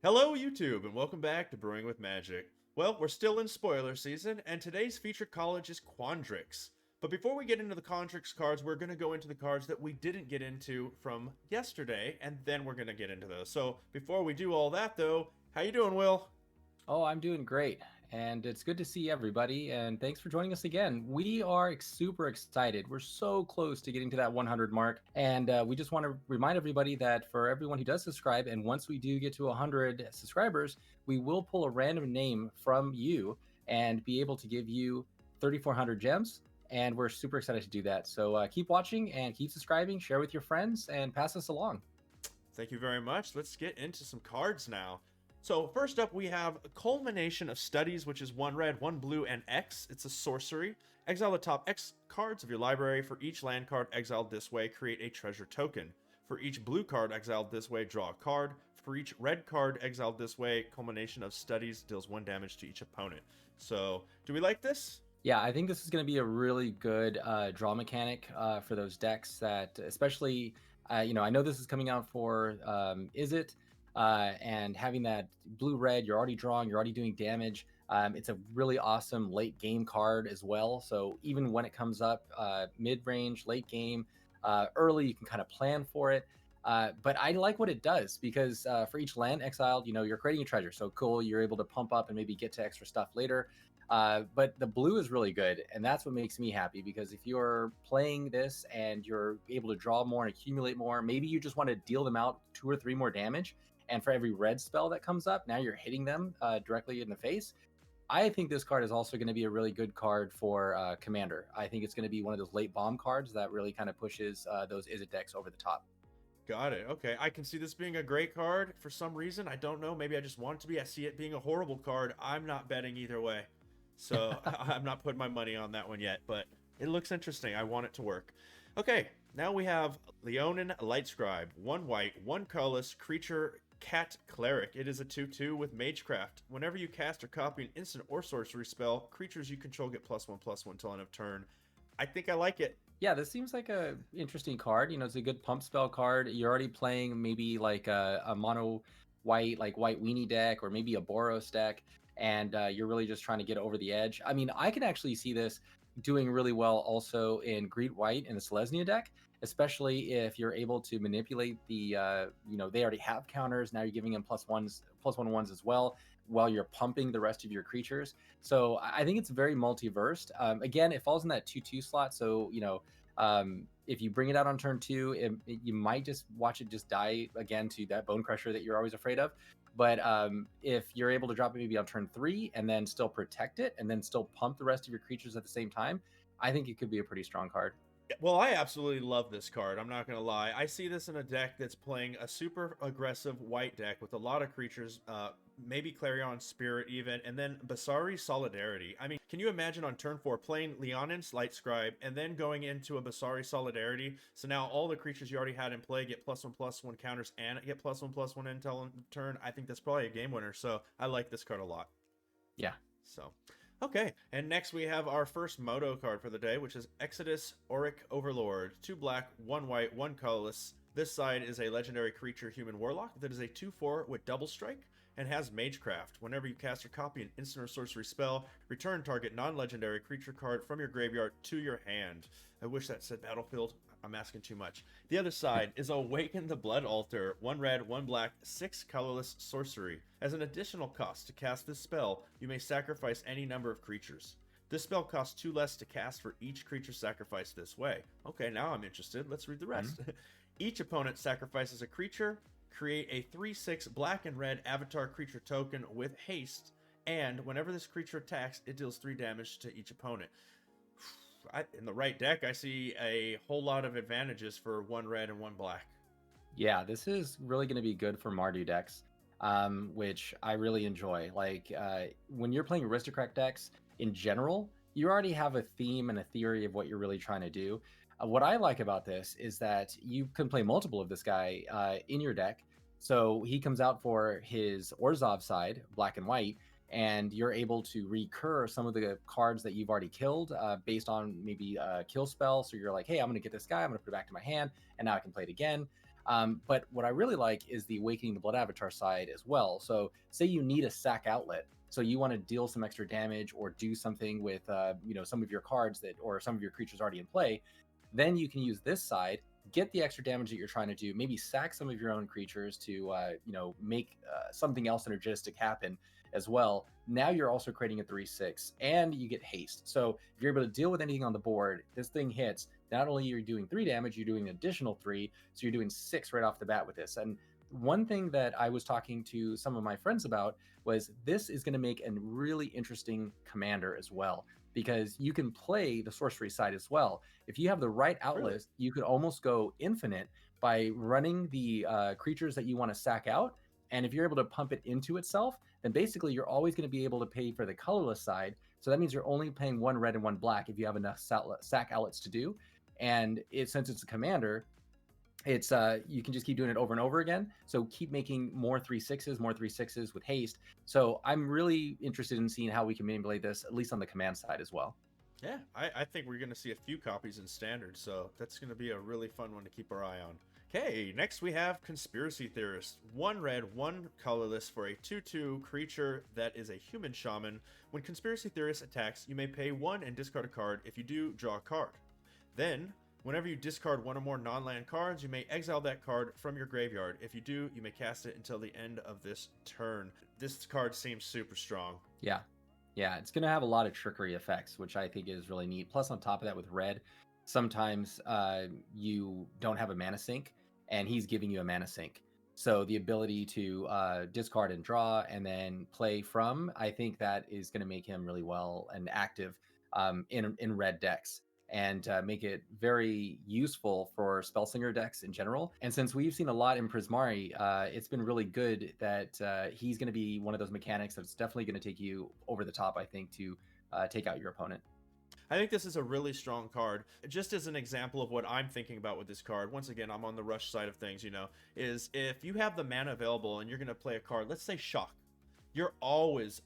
Hello, YouTube, and welcome back to Brewing with Magic. Well, we're still in spoiler season, and today's featured college is Quandrix. But before we get into the Quandrix cards, we're going to go into the cards that we didn't get into from yesterday, and then we're going to get into those. So before we do all that, though, how you doing, Will? Oh, I'm doing great, and it's good to see everybody, and thanks for joining us again. We are super excited. We're so close to getting to that 100 mark, and we just want to remind everybody that for everyone who does subscribe, and once we do get to 100 subscribers, we will pull a random name from you and be able to give you 3,400 gems, and we're super excited to do that. So keep watching and keep subscribing, share with your friends, and pass us along. Thank you very much. Let's get into some cards now. So first up, we have Culmination of Studies, which is 1 red, 1 blue, and X. It's a sorcery. Exile the top X cards of your library. For each land card exiled this way, create a treasure token. For each blue card exiled this way, draw a card. For each red card exiled this way, Culmination of Studies deals 1 damage to each opponent. So, do we like this? Yeah, I think this is going to be a really good draw mechanic for those decks that, especially, I know this is coming out for Is It? And having that blue-red, you're already drawing, you're already doing damage. It's a really awesome late game card as well. So even when it comes up mid-range, late game, early, you can kind of plan for it. But I like what it does because for each land exiled, you're creating a treasure. So cool, you're able to pump up and maybe get to extra stuff later. But the blue is really good, and that's what makes me happy, because if you're playing this and you're able to draw more and accumulate more, maybe you just want to deal them out 2 or 3 more damage, and for every red spell that comes up, now you're hitting them directly in the face. I think this card is also going to be a really good card for Commander. I think it's going to be one of those late bomb cards that really kind of pushes those Is It decks over the top. Got it. Okay, I can see this being a great card. For some reason, I don't know, maybe I just want it to be. I see it being a horrible card. I'm not betting either way. So I'm not putting my money on that one yet, but it looks interesting. I want it to work. Okay, now we have Leonan Lightscribe. 1 white, 1 colorless creature cat cleric. It is a 2/2 with Magecraft. Whenever you cast or copy an instant or sorcery spell, creatures you control get +1/+1 till end of turn. I think I like it. Yeah, this seems like a interesting card. It's a good pump spell card. You're already playing maybe like a mono white, like white weenie deck, or maybe a Boros deck, and you're really just trying to get over the edge. I mean, I can actually see this doing really well also in Greed White in the Selesnya deck, especially if you're able to manipulate the, they already have counters. Now you're giving them +1/+1 as well, while you're pumping the rest of your creatures. So I think it's very multiversed. Again, it falls in that 2/2 slot. So, if you bring it out on turn 2, you might just watch it just die again to that Bone Crusher that you're always afraid of. But if you're able to drop it maybe on turn 3 and then still protect it and then still pump the rest of your creatures at the same time, I think it could be a pretty strong card. Well, I absolutely love this card. I'm not going to lie. I see this in a deck that's playing a super aggressive white deck with a lot of creatures, maybe Clarion Spirit even, and then Basari Solidarity. I mean, can you imagine on turn 4 playing Leonan Lightscribe and then going into a Basari Solidarity? So now all the creatures you already had in play get +1/+1 counters and get +1/+1 until end of turn. I think that's probably a game winner. So I like this card a lot. Yeah. So... okay, and next we have our first Moto card for the day, which is Exodus Auric Overlord. 2 black, 1 white, 1 colorless. This side is a legendary creature human warlock that is a 2/4 with double strike and has Magecraft. Whenever you cast or copy an instant or sorcery spell, return target non-legendary creature card from your graveyard to your hand. I wish that said battlefield. I'm asking too much. The other side is Awaken the Blood Altar. 1 red, 1 black, 6 colorless sorcery. As an additional cost to cast this spell, you may sacrifice any number of creatures. This spell costs 2 less to cast for each creature sacrificed this way. Okay, now I'm interested. Let's read the rest. Each opponent sacrifices a creature. Create a 3/6 black and red avatar creature token with haste, and whenever this creature attacks, it deals 3 damage to each opponent. In the right deck, I see a whole lot of advantages for 1 red and 1 black. Yeah, this is really going to be good for Mardu decks, which I really enjoy. Like when you're playing aristocrat decks in general, you already have a theme and a theory of what you're really trying to do. What I like about this is that you can play multiple of this guy in your deck. So he comes out for his Orzhov side, black and white, and you're able to recur some of the cards that you've already killed based on maybe a kill spell. So you're like, hey, I'm going to get this guy, I'm going to put it back to my hand, and now I can play it again. But what I really like is the Awakening the Blood Avatar side as well. So say you need a sack outlet, so you want to deal some extra damage or do something with some of your cards that or some of your creatures already in play, then you can use this side, get the extra damage that you're trying to do, maybe sack some of your own creatures to make something else synergistic happen as well. Now you're also creating a 3/6 and you get haste. So if you're able to deal with anything on the board, this thing hits. Not only are you doing 3 damage, you're doing an additional 3, so you're doing 6 right off the bat with this. And one thing that I was talking to some of my friends about was this is going to make a really interesting commander as well, because you can play the sorcery side as well. If you have the right outlet, Really? you could almost go infinite by running the creatures that you want to sack out. And if you're able to pump it into itself, then basically you're always going to be able to pay for the colorless side. So that means you're only paying 1 red and 1 black if you have enough sack outlets to do. And since it's a commander, it's you can just keep doing it over and over again. So keep making more 3/6s with haste. So I'm really interested in seeing how we can manipulate this, at least on the command side as well. Yeah, I think we're going to see a few copies in standard, so that's going to be a really fun one to keep our eye on. Okay, next we have Conspiracy Theorists. 1 red, 1 colorless for a 2/2 creature that is a human shaman. When Conspiracy Theorist attacks, you may pay 1 and discard a card. If you do, draw a card. Then, whenever you discard 1 or more non-land cards, you may exile that card from your graveyard. If you do, you may cast it until the end of this turn. This card seems super strong. Yeah. Yeah, it's going to have a lot of trickery effects, which I think is really neat. Plus, on top of that, with red, sometimes you don't have a mana sink, and he's giving you a mana sink. So the ability to discard and draw and then play from, I think that is going to make him really well and active in red decks, and make it very useful for Spellslinger decks in general. And since we've seen a lot in Prismari, it's been really good that he's going to be one of those mechanics that's definitely going to take you over the top, I think, to take out your opponent. I think this is a really strong card. Just as an example of what I'm thinking about with this card, once again, I'm on the rush side of things, is if you have the mana available and you're going to play a card, let's say Shock, you're always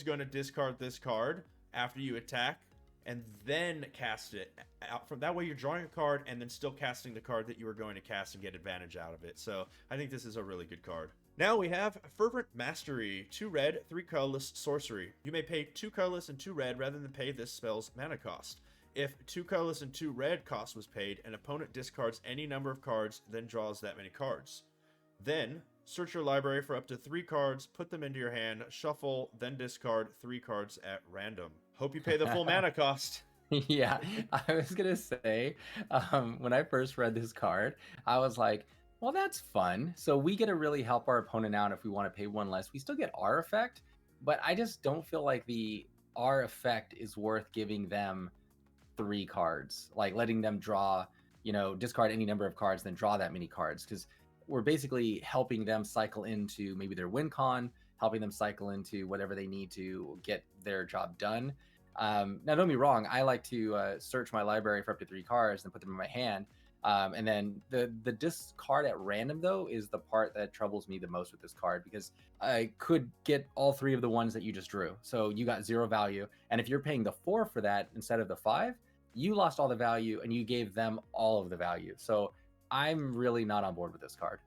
going to discard this card after you attack and then cast it out. From that way you're drawing a card and then still casting the card that you were going to cast and get advantage out of it. So I think this is a really good card. Now we have Verdant Mastery. 2 red, 3 colorless sorcery. You may pay 2 colorless and 2 red rather than pay this spell's mana cost. If 2 colorless and 2 red cost was paid, an opponent discards any number of cards, then draws that many cards. Then search your library for up to 3 cards, put them into your hand, shuffle, then discard 3 cards at random. Hope you pay the full mana cost. Yeah, I was gonna say, when I first read this card, I was like, well, that's fun. So we get to really help our opponent out if we want to pay 1 less. We still get our effect, but I just don't feel like the our effect is worth giving them 3 cards, like letting them draw, discard any number of cards, then draw that many cards, because we're basically helping them cycle into maybe their win con, helping them cycle into whatever they need to get their job done. Now, don't get me wrong, I like to search my library for up to 3 cards and put them in my hand. And then the discard at random, though, is the part that troubles me the most with this card, because I could get all 3 of the ones that you just drew. So you got 0 value. And if you're paying the 4 for that instead of the 5, you lost all the value and you gave them all of the value. So I'm really not on board with this card.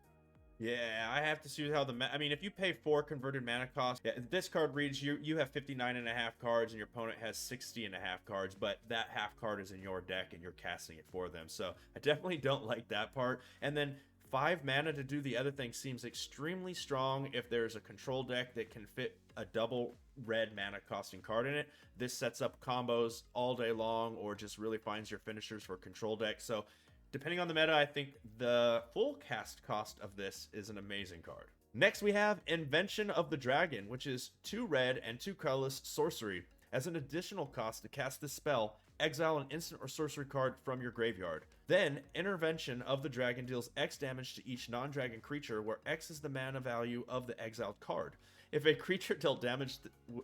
Yeah, I have to see how if you pay 4 converted mana cost, this card reads you have 59.5 cards and your opponent has 60.5 cards, but that half card is in your deck and you're casting it for them. So I definitely don't like that part. And then 5 mana to do the other thing seems extremely strong if there's a control deck that can fit a double red mana costing card in it. This sets up combos all day long, or just really finds your finishers for control deck. So depending on the meta, I think the full cast cost of this is an amazing card. Next, we have Invention of the Dragon, which is 2 red and 2 colorless sorcery. As an additional cost to cast this spell, exile an instant or sorcery card from your graveyard. Then, Intervention of the Dragon deals X damage to each non-dragon creature, where X is the mana value of the exiled card. If a creature dealt damage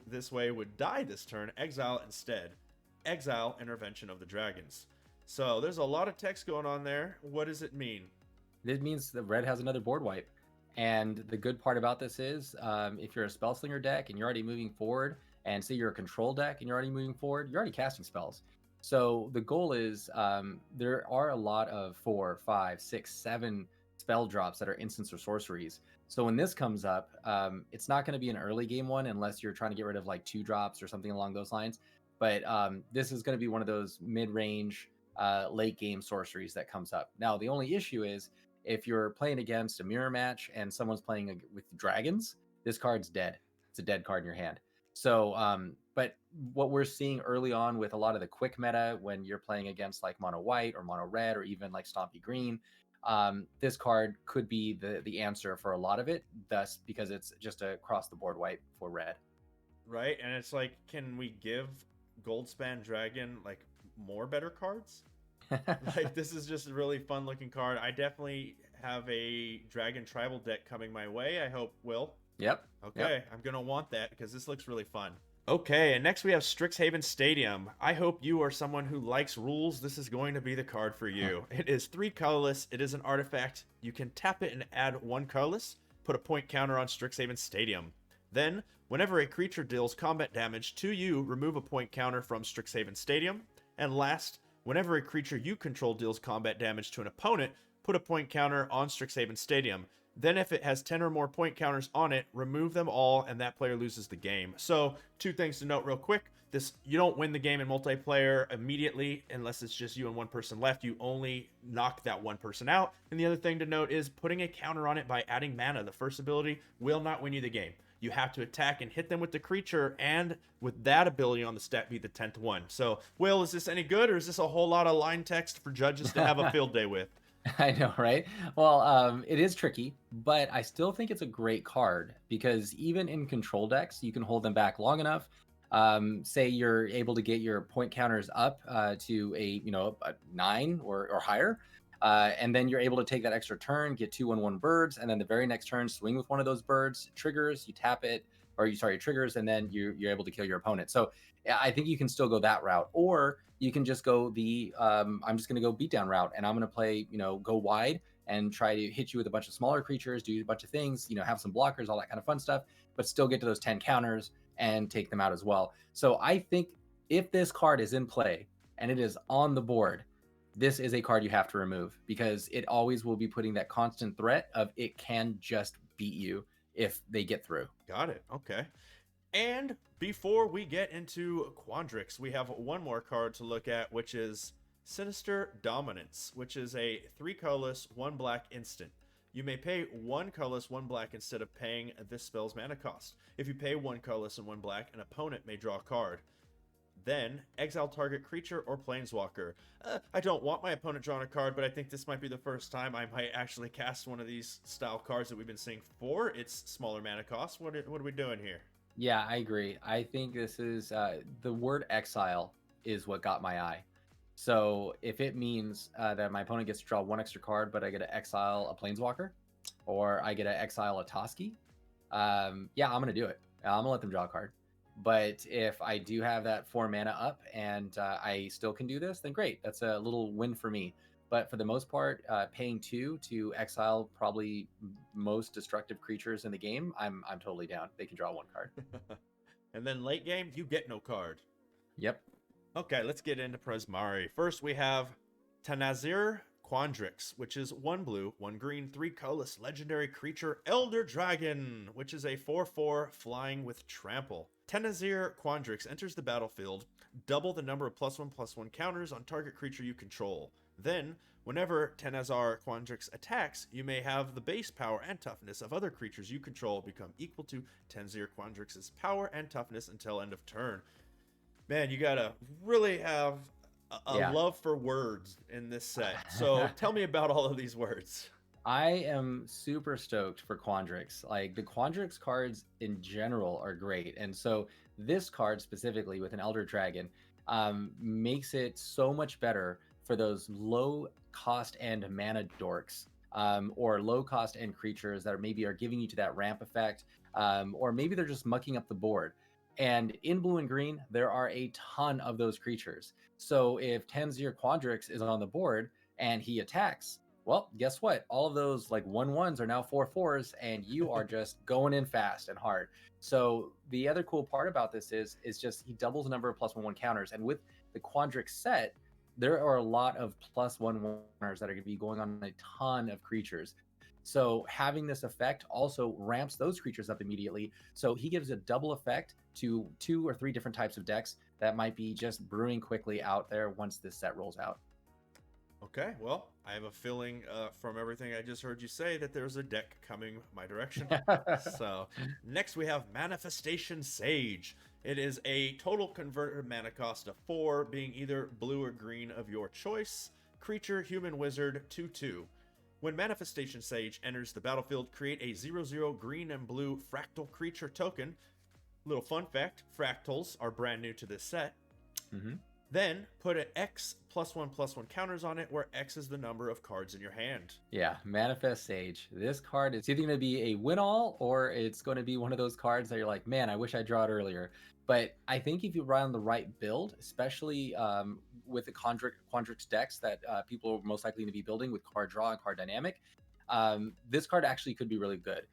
this way would die this turn, exile instead. Exile Intervention of the Dragons. So there's a lot of text going on there. What does it mean? It means that red has another board wipe. And the good part about this is, if you're a Spellslinger deck and you're already moving forward, and say you're a control deck and you're already moving forward, you're already casting spells. So the goal is, there are a lot of 4, 5, 6, 7 spell drops that are instants or sorceries. So when this comes up, it's not going to be an early game one unless you're trying to get rid of like 2 drops or something along those lines. But this is going to be one of those mid-range, late game sorceries that comes up. Now, the only issue is if you're playing against a mirror match and someone's playing with dragons, this card's dead. It's a dead card in your hand. So, but what we're seeing early on with a lot of the quick meta, when you're playing against like mono white or mono red or even like stompy green, this card could be the answer for a lot of it. Thus, because it's just a across the board wipe for red. Right, and it's like, can we give Goldspan Dragon like more better cards? Like, this is just a really fun looking card. I definitely have a Dragon Tribal deck coming my way. I hope, Will. Yep. Okay, Yep. I'm gonna want that because this looks really fun. Okay, and next we have Strixhaven Stadium. I hope you are someone who likes rules. This is going to be the card for you. It is 3 colorless. It is an artifact. You can tap it and add 1 colorless. Put a point counter on Strixhaven Stadium. Then, whenever a creature deals combat damage to you, remove a point counter from Strixhaven Stadium. And last, whenever a creature you control deals combat damage to an opponent, put a point counter on Strixhaven Stadium. Then if it has 10 or more point counters on it, remove them all and that player loses the game. So 2 things to note real quick. You don't win the game in multiplayer immediately unless it's just you and 1 person left. You only knock that 1 person out. And the other thing to note is putting a counter on it by adding mana. The first ability will not win you the game. You have to attack and hit them with the creature, and with that ability on the stat be the 10th one. So, Will, is this any good, or is this a whole lot of line text for judges to have a field day with? I know, right? Well, it is tricky, but I still think it's a great card because even in control decks, you can hold them back long enough. Say you're able to get your point counters up to a 9 or higher, and then you're able to take that extra turn, get 2/1/1 birds, and then the very next turn swing with one of those birds, triggers, you tap it, or it triggers, and then you're able to kill your opponent. So yeah, I think you can still go that route, or you can just go the I'm just going to go beatdown route, and I'm going to play go wide and try to hit you with a bunch of smaller creatures, do a bunch of things, have some blockers, all that kind of fun stuff, but still get to those 10 counters and take them out as well. So I think if this card is in play and it is on the board, this is a card you have to remove because it always will be putting that constant threat of it can just beat you if they get through. Got it. Okay. And before we get into Quandrix, we have one more card to look at, which is Sinister Dominance, which is a 3 colorless, 1 black instant. You may pay 1 colorless, 1 black instead of paying this spell's mana cost. If you pay 1 colorless and 1 black, an opponent may draw a card. Then, exile target creature or planeswalker. I don't want my opponent drawing a card, but I think this might be the first time I might actually cast one of these style cards that we've been seeing for its smaller mana cost. What are we doing here? Yeah, I agree. I think this is the word exile is what got my eye. So if it means that my opponent gets to draw 1 extra card, but I get to exile a planeswalker, or I get to exile a Toski, yeah, I'm gonna do it. I'm gonna let them draw a card. But if I do have that 4 mana up and I still can do this, then great. That's a little win for me. But for the most part, paying 2 to exile probably most destructive creatures in the game, I'm totally down. They can draw 1 card. And then late game, you get no card. Yep. Okay, let's get into Prismari. First, we have Tanazir Quandrix, which is 1 blue, 1 green, 3 colorless legendary creature Elder Dragon, which is a 4/4 flying with trample. Tanazir Quandrix enters the battlefield, double the number of +1/+1 counters on target creature you control. Then, whenever Tanazir Quandrix attacks, you may have the base power and toughness of other creatures you control become equal to Tanazir Quandrix's power and toughness until end of turn. Man, you gotta really have a love for words in this set. So tell me about all of these words. I am super stoked for Quandrix. Like the Quandrix cards in general are great. And so this card specifically with an Elder Dragon makes it so much better for those low cost and mana dorks or low cost end creatures that maybe are giving you to that ramp effect or maybe they're just mucking up the board. And in blue and green, there are a ton of those creatures. So if Tanazir Quandrix is on the board and he attacks, well, guess what? All of those like 1/1s are now 4/4s, and you are just going in fast and hard. So the other cool part about this is just he doubles the number of +1/1 counters. And with the Quandrix set, there are a lot of +1/1ers that are going to be going on a ton of creatures. So having this effect also ramps those creatures up immediately. So he gives a double effect to 2 or 3 different types of decks that might be just brewing quickly out there once this set rolls out. Okay, well, I have a feeling from everything I just heard you say that there's a deck coming my direction. So, next we have Manifestation Sage. It is a total converted mana cost of 4, being either blue or green of your choice. Creature, human, wizard, 2/2. When Manifestation Sage enters the battlefield, create a 0/0 green and blue fractal creature token. Little fun fact, fractals are brand new to this set. Mm-hmm. Then put an X +1/+1 counters on it, where X is the number of cards in your hand. Yeah, Manifest Sage. This card is either going to be a win-all or it's going to be one of those cards that you're like, man, I wish I draw it earlier. But I think if you run the right build, especially with the Quandrix decks that people are most likely to be building with card draw and card dynamic, this card actually could be really good.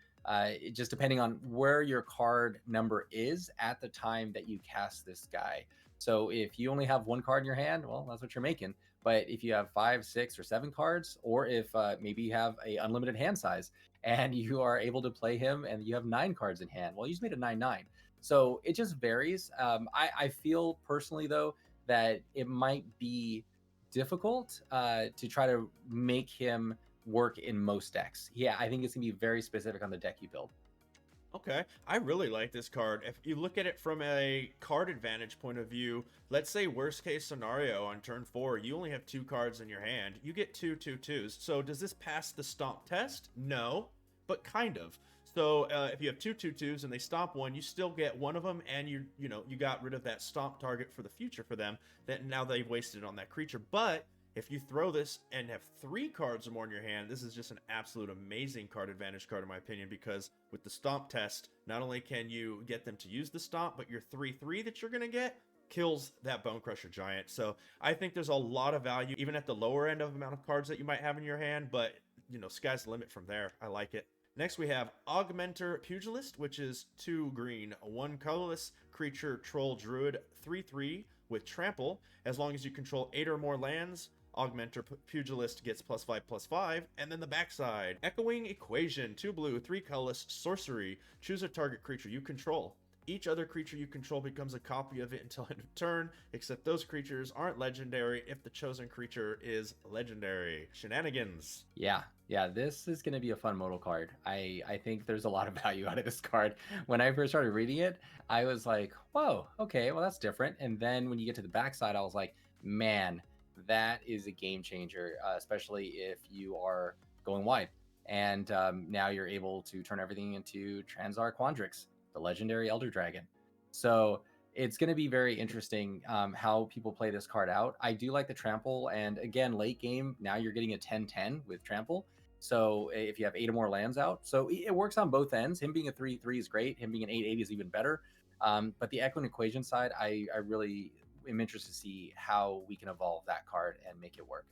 Just depending on where your card number is at the time that you cast this guy. So if you only have 1 card in your hand, well, that's what you're making. But if you have 5, 6, or 7 cards, or if maybe you have a unlimited hand size and you are able to play him and you have 9 cards in hand, well, you just made a 9/9. So it just varies. I feel personally, though, that it might be difficult to try to make him work in most decks. Yeah, I think it's going to be very specific on the deck you build. Okay, I really like this card. If you look at it from a card advantage point of view, let's say worst case scenario on turn 4, you only have 2 cards in your hand. You get 2/2/2s. So does this pass the stomp test? No, but kind of. So if you have 2/2/2s and they stomp one, you still get one of them, and you got rid of that stomp target for the future for them that now they've wasted on that creature. But if you throw this and have 3 cards or more in your hand, this is just an absolute amazing card advantage card in my opinion, because with the stomp test, not only can you get them to use the stomp, but your 3/3 that you're going to get kills that Bone Crusher Giant. So I think there's a lot of value even at the lower end of amount of cards that you might have in your hand, but sky's the limit from there. I like it. Next we have Augmenter Pugilist, which is 2 green, 1 colorless creature troll druid, 3/3 with trample. As long as you control 8 or more lands, Augmenter Pugilist gets +5/+5, and then the backside. Echoing Equation, 2 blue, 3 colorless, sorcery. Choose a target creature you control. Each other creature you control becomes a copy of it until end of turn, except those creatures aren't legendary if the chosen creature is legendary. Shenanigans. Yeah, this is going to be a fun modal card. I think there's a lot of value out of this card. When I first started reading it, I was like, whoa, okay, well, that's different. And then when you get to the backside, I was like, man, that is a game changer, especially if you are going wide. And now you're able to turn everything into Transar Quandrix, the legendary Elder Dragon. So it's going to be very interesting how people play this card out. I do like the trample, and again, late game, now you're getting a 10/10 with trample. So if you have 8 or more lands out, so it works on both ends. Him being a 3/3 is great. Him being an 8/8 is even better. But the Echo and Equation side, I really am interested to see how we can evolve that card and make it work.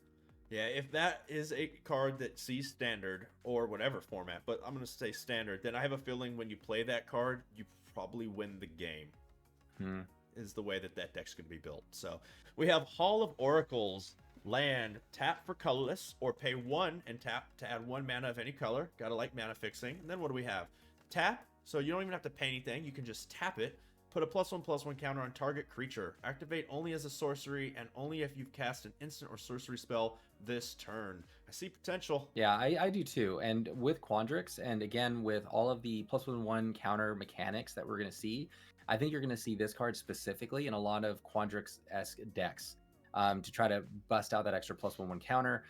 Yeah, if that is a card that sees standard or whatever format, but I'm going to say standard, then I have a feeling when you play that card, you probably win the game. Is the way that deck's going to be built. So we have Hall of Oracles. Land, tap for colorless, or pay 1 and tap to add 1 mana of any color. Gotta like mana fixing. And then what do we have? Tap, so you don't even have to pay anything. You can just tap it. Put a +1/+1 counter on target creature. Activate only as a sorcery and only if you've cast an instant or sorcery spell this turn. I see potential. Yeah, I do too. And with Quandrix, and again with all of the +1/+1 counter mechanics that we're going to see, I think you're going to see this card specifically in a lot of Quandrix-esque decks to try to bust out that extra +1/+1 counter.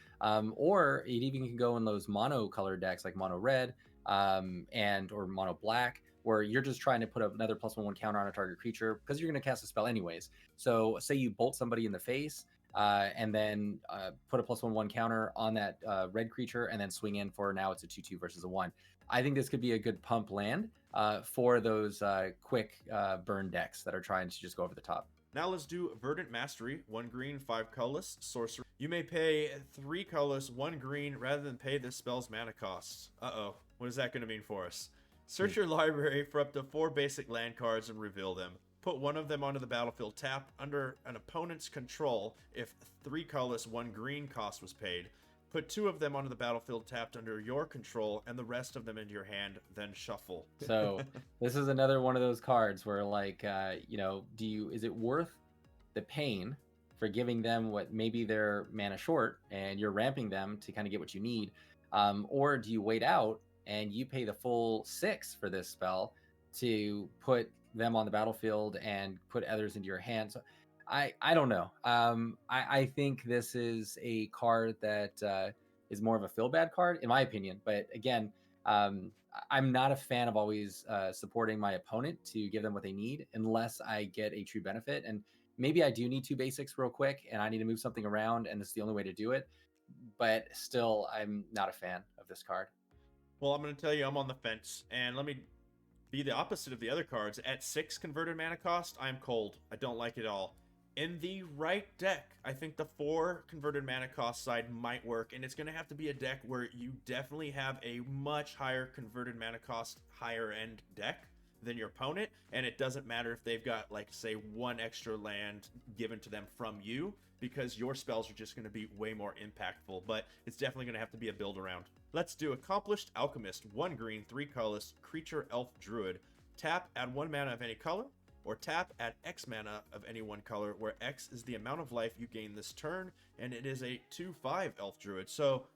Or it even can go in those mono color decks like mono red or mono black, where you're just trying to put another +1/+1 counter on a target creature because you're going to cast a spell anyways. So say you bolt somebody in the face and then put a +1/+1 counter on that red creature and then swing in for, now it's a 2/2 versus a 1. I think this could be a good pump land for those quick burn decks that are trying to just go over the top. Now let's do Verdant Mastery. 1 green, 5 colorless, sorcery. You may pay 3 colorless, 1 green, rather than pay this spell's mana costs. Uh-oh, what is that going to mean for us? Search your library for up to 4 basic land cards and reveal them. Put one of them onto the battlefield tapped under an opponent's control if 3 colorless, 1 green cost was paid. Put 2 of them onto the battlefield tapped under your control, and the rest of them into your hand, then shuffle. So this is another one of those cards where, like, is it worth the pain for giving them what maybe they're mana short and you're ramping them to kind of get what you need? Or do you wait out and you pay the full 6 for this spell to put them on the battlefield and put others into your hand? So I don't know. I think this is a card that is more of a feel bad card, in my opinion. But again, I'm not a fan of always supporting my opponent to give them what they need unless I get a true benefit. And maybe I do need 2 basics real quick and I need to move something around, and this is the only way to do it. But still, I'm not a fan of this card. Well, I'm going to tell you I'm on the fence, and let me be the opposite of the other cards. At 6 converted mana cost, I'm cold. I don't like it all. In the right deck, I think the 4 converted mana cost side might work, and it's going to have to be a deck where you definitely have a much higher converted mana cost, higher end deck than your opponent, and it doesn't matter if they've got, like, say, 1 extra land given to them from you, because your spells are just going to be way more impactful, but it's definitely going to have to be a build around. Let's do Accomplished Alchemist, 1 green, 3 colorless, creature, elf, druid. Tap, add 1 mana of any color, or tap, add X mana of any 1 color, where X is the amount of life you gain this turn, and it is a 2/5 elf druid. So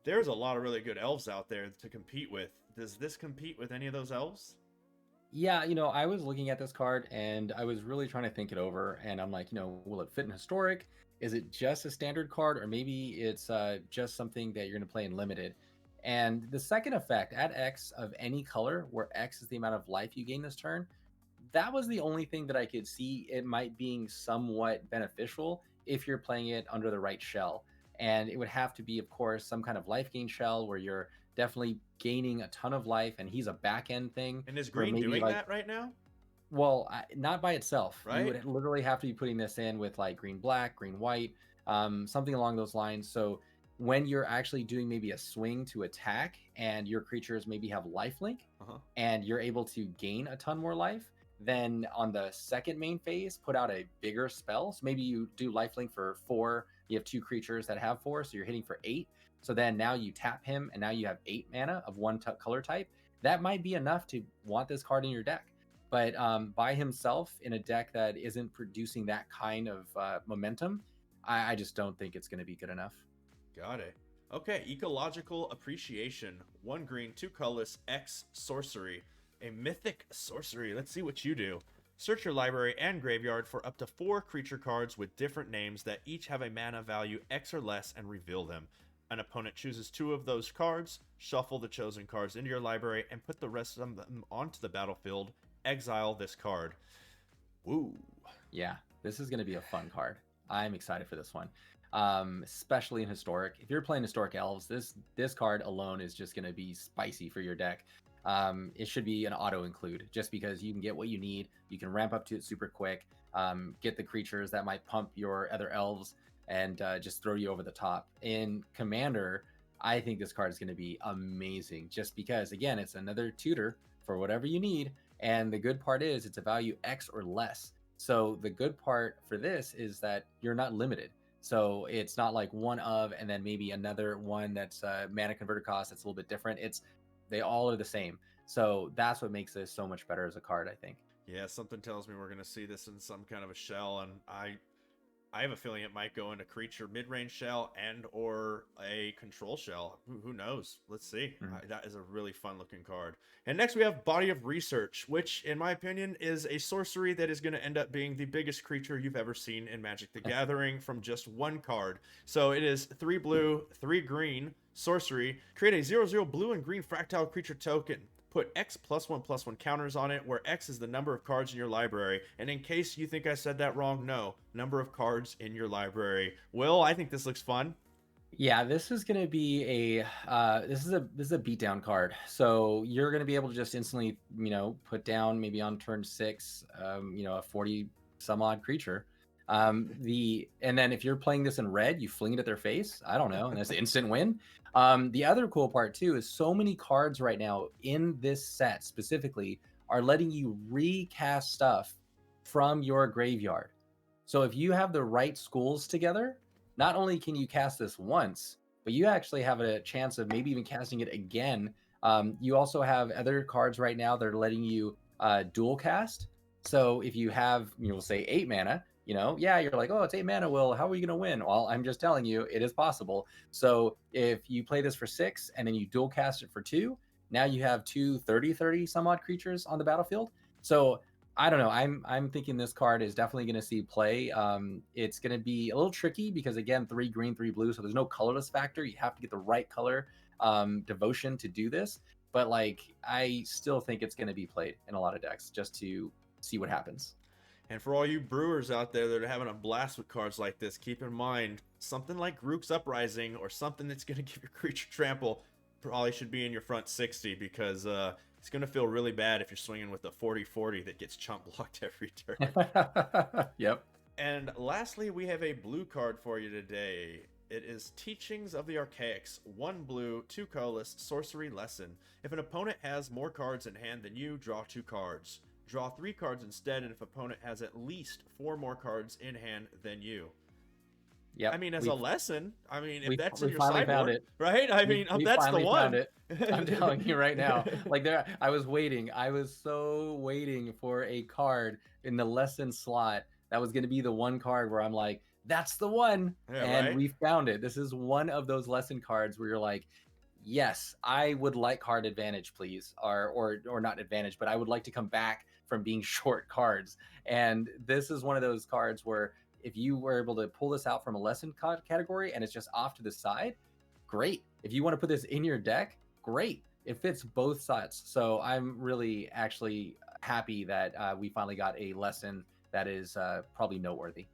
there's a lot of really good elves out there to compete with. Does this compete with any of those elves? Yeah, I was looking at this card and I was really trying to think it over, and I'm like, will it fit in Historic? Is it just a standard card, or maybe it's just something that you're going to play in Limited? And the second effect, add X of any color, where X is the amount of life you gain this turn, that was the only thing that I could see it might being somewhat beneficial if you're playing it under the right shell. And it would have to be, of course, some kind of life gain shell where you're definitely gaining a ton of life, and he's a back end thing. And is green doing that right now? Well, not by itself. Right? You would literally have to be putting this in with like green black, green white, something along those lines. So when you're actually doing maybe a swing to attack and your creatures maybe have lifelink, and you're able to gain a ton more life, then on the second main phase, put out a bigger spell. So maybe you do lifelink for 4. You have 2 creatures that have 4, so you're hitting for 8. So then now you tap him, and now you have 8 mana of 1 color type. That might be enough to want this card in your deck. But by himself in a deck that isn't producing that kind of momentum, I just don't think it's going to be good enough. Got it. Okay, Ecological Appreciation. 1 green, 2 colorless, X sorcery. A mythic sorcery. Let's see what you do. Search your library and graveyard for up to 4 creature cards with different names that each have a mana value X or less, and reveal them. An opponent chooses 2 of those cards, shuffle the chosen cards into your library, and put the rest of them onto the battlefield. Exile this card. Woo. Yeah, this is going to be a fun card. I'm excited for this one, especially in Historic. If you're playing Historic Elves, this card alone is just going to be spicy for your deck. It should be an auto include, just because you can get what you need. You can ramp up to it super quick, get the creatures that might pump your other elves, and just throw you over the top. In Commander, I think this card is going to be amazing, just because, again, it's another tutor for whatever you need. And the good part is it's a value X or less. So the good part for this is that you're not limited. So it's not like one of, and then maybe another one that's mana converter cost that's a little bit different. They all are the same. So that's what makes this so much better as a card, I think. Yeah, something tells me we're going to see this in some kind of a shell, and I have a feeling it might go into creature mid-range shell and or a control shell. Who knows? Let's see. That is a really fun looking card. And next we have Body of Research, which in my opinion is a sorcery that is going to end up being the biggest creature you've ever seen in Magic the Gathering from just 1 card. So it is 3 blue, 3 green, sorcery. Create a 0/0 blue and green fractile creature token. Put X +1/+1 counters on it, where X is the number of cards in your library. And in case you think I said that wrong, no, number of cards in your library. Will, I think this looks fun. Yeah, this is going to be this is a beatdown card. So you're going to be able to just instantly, put down maybe on turn 6, a 40 some odd creature. And then if you're playing this in red, you fling it at their face. I don't know, and that's an instant win. The other cool part too is so many cards right now in this set specifically are letting you recast stuff from your graveyard. So if you have the right schools together, not only can you cast this once, but you actually have a chance of maybe even casting it again. You also have other cards right now that are letting you dual cast. So if you have, say 8 mana, yeah, you're like, oh, it's 8 mana. Well, how are you going to win? Well, I'm just telling you, it is possible. So if you play this for 6 and then you dual cast it for 2, now you have two 30 some odd creatures on the battlefield. So I don't know. I'm thinking this card is definitely going to see play. It's going to be a little tricky because again, 3 green, 3 blue, so there's no colorless factor. You have to get the right color devotion to do this. But like, I still think it's going to be played in a lot of decks just to see what happens. And for all you brewers out there that are having a blast with cards like this, keep in mind something like Grook's Uprising or something that's going to give your creature trample probably should be in your front 60 because it's going to feel really bad if you're swinging with a 40-40 that gets chump blocked every turn. Yep. And lastly, we have a blue card for you today. It is Teachings of the Archaics. 1 blue, 2 colorless, sorcery lesson. If an opponent has more cards in hand than you, draw 2 cards. Draw 3 cards instead, and if opponent has at least 4 more cards in hand than you. Yeah. I mean, as a lesson, I mean, if that's in your finally found sideboard, it. right? I mean, that's the one. Found it. I'm telling you right now. Like I was waiting. I was so waiting for a card in the lesson slot that was going to be the one card where I'm like, that's the one. Yeah, and right? we found it. This is one of those lesson cards where you're like, yes, I would like card advantage, please, or not advantage, but I would like to come back from being short cards. And this is one of those cards where if you were able to pull this out from a lesson category and it's just off to the side, great. If you want to put this in your deck, great. It fits both sides. So I'm really actually happy that we finally got a lesson that is probably noteworthy.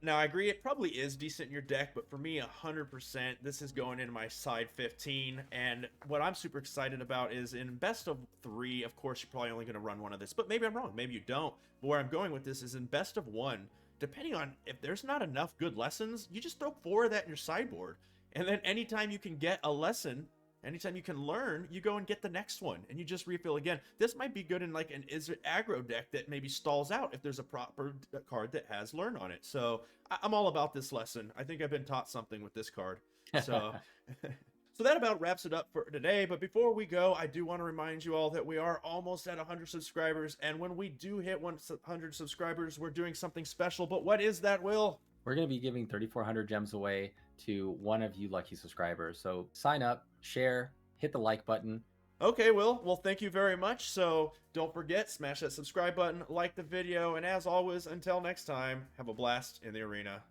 Now, I agree, it probably is decent in your deck, but for me, 100%, this is going into my side 15, and what I'm super excited about is in best of 3, of course, you're probably only going to run one of this, but maybe I'm wrong, maybe you don't, but where I'm going with this is in best of 1, depending on if there's not enough good lessons, you just throw 4 of that in your sideboard, and then anytime you can get a lesson, anytime you can learn, you go and get the next one, and you just refill again. This might be good in like an Izzet aggro deck that maybe stalls out if there's a proper card that has learn on it. So I'm all about this lesson. I think I've been taught something with this card. So, so that about wraps it up for today. But before we go, I do want to remind you all that we are almost at 100 subscribers. And when we do hit 100 subscribers, we're doing something special. But what is that, Will? We're going to be giving 3,400 gems away to one of you lucky subscribers. So sign up, share, hit the like button. Okay, Will. Well, thank you very much. So don't forget, smash that subscribe button, like the video, and as always, until next time, have a blast in the arena.